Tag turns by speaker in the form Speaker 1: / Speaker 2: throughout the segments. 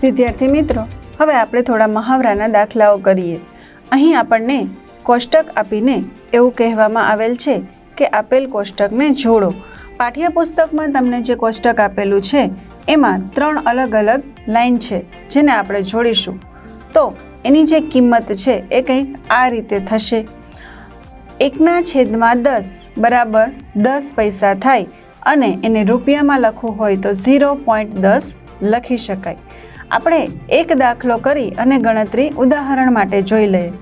Speaker 1: વિદ્યાર્થી મિત્રો, હવે આપણે થોડા મહાવરાના દાખલાઓ કરીએ। અહીં આપણને કોષ્ટક આપીને એવું કહેવામાં આવેલ છે કે આપેલ કોષ્ટકને જોડો। પાઠ્યપુસ્તકમાં તમને જે કોષ્ટક આપેલું છે એમાં 3 અલગ અલગ લાઈન છે જેને આપણે જોડીશું। તો એની જે કિંમત છે એ કંઈક આ રીતે થશે। 1/10 બરાબર 10 પૈસા થાય અને એને રૂપિયામાં લખવું હોય તો 0.10 લખી શકાય। આપણે એક દાખલો કરી અને ગણતરી ઉદાહરણ માટે જોઈ લઈએ।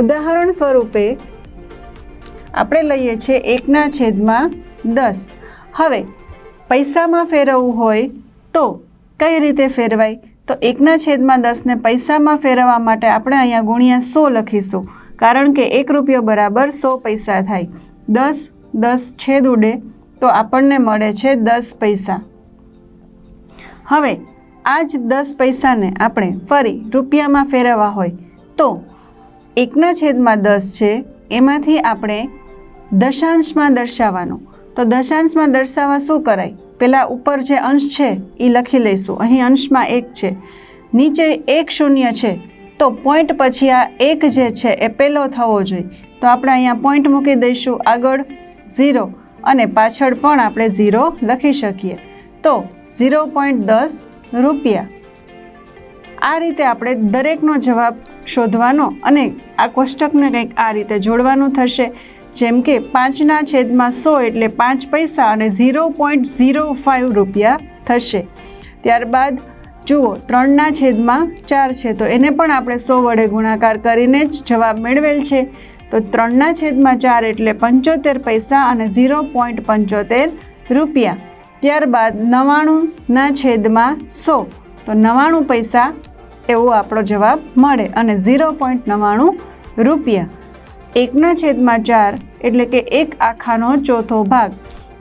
Speaker 1: ઉદાહરણ સ્વરૂપે આપણે લઈએ છીએ 1/10। હવે પૈસામાં ફેરવવું હોય તો કઈ રીતે ફેરવાય? તો 1/10 ને પૈસામાં ફેરવવા માટે આપણે અહીંયા ગુણ્યા 100 લખીશું, કારણ કે 1 રૂપિયો બરાબર 100 પૈસા થાય। 10 છેદ ઉડે તો આપણને મળે છે 10 પૈસા। હવે આ જ 10 પૈસાને આપણે ફરી રૂપિયામાં ફેરવવા હોય તો 1/10 છે એમાંથી આપણે દશાંશમાં દર્શાવવાનું। તો દશાંશમાં દર્શાવવા શું કરાય? પેલા ઉપર જે અંશ છે એ લખી લઈશું। અહીં અંશમાં 1 છે, નીચે 1 શૂન્ય છે, તો પોઈન્ટ પછી આ 1 જે છે એ પહેલો થવો જોઈએ। તો આપણે અહીંયા પોઈન્ટ મૂકી દઈશું, આગળ 0 અને પાછળ પણ આપણે 0 લખી શકીએ। તો 0.10 રૂપિયા। આ રીતે આપણે દરેકનો જવાબ શોધવાનો અને આ કોષ્ટકને કંઈક આ રીતે જોડવાનું થશે। જેમ કે 5/100 એટલે 5 પૈસા અને 0.05 રૂપિયા થશે। ત્યારબાદ જુઓ 3/4 છે તો એને પણ આપણે 100 વડે ગુણાકાર કરીને જ જવાબ મેળવેલ છે। તો 3/4 એટલે 75 પૈસા અને 0.75 રૂપિયા। ત્યારબાદ 99/100 તો 99 પૈસા એવો આપણો જવાબ મળે અને 0.99 રૂપિયા। 1/4 એટલે કે 1 આખાનો ચોથો ભાગ,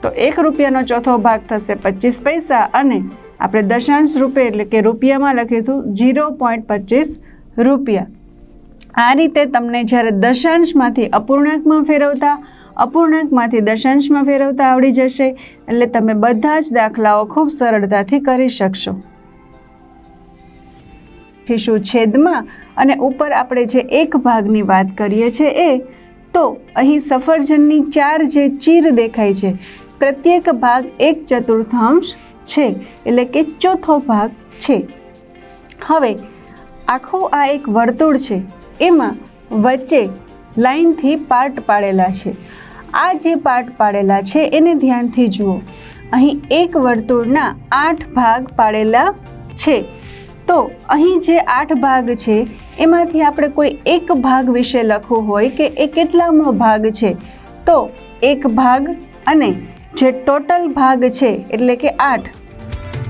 Speaker 1: તો 1 રૂપિયાનો ચોથો ભાગ થશે 25 પૈસા અને આપણે દશાંશ રૂપે એટલે કે રૂપિયામાં લખીશું 0.25 રૂપિયા। આ રીતે તમને જ્યારે દશાંશમાંથી અપૂર્ણાંકમાં ફેરવતા, અપૂર્ણાંકમાંથી દશાંશમાં ફેરવતા આવડી જશે એટલે તમે બધા જ દાખલાઓ ખૂબ સરળતાથી કરી શકશો। છેદમાં અને ઉપર આપણે જે એક ભાગની વાત કરીએ છીએ એ, તો અહીં સફરજનની 4 જે ચીર દેખાય છે, પ્રત્યેક ભાગ 1/4 છે એટલે કે ચોથો ભાગ છે। હવે આખું આ એક વર્તુળ છે, એમાં વચ્ચે લાઈનથી પાર્ટ પાડેલા છે। આ જે પાર્ટ પાડેલા છે એને ધ્યાનથી જુઓ। અહીં એક વર્તુળના 8 ભાગ પાડેલા છે, તો અહીં જે 8 ભાગ છે એમાંથી આપણે કોઈ એક ભાગ વિશે લખવું હોય કે એ કેટલામો ભાગ છે, તો એક ભાગ અને જે ટોટલ ભાગ છે એટલે કે 8,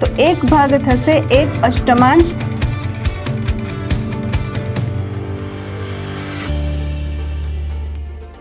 Speaker 1: તો એક ભાગ થશે 1/8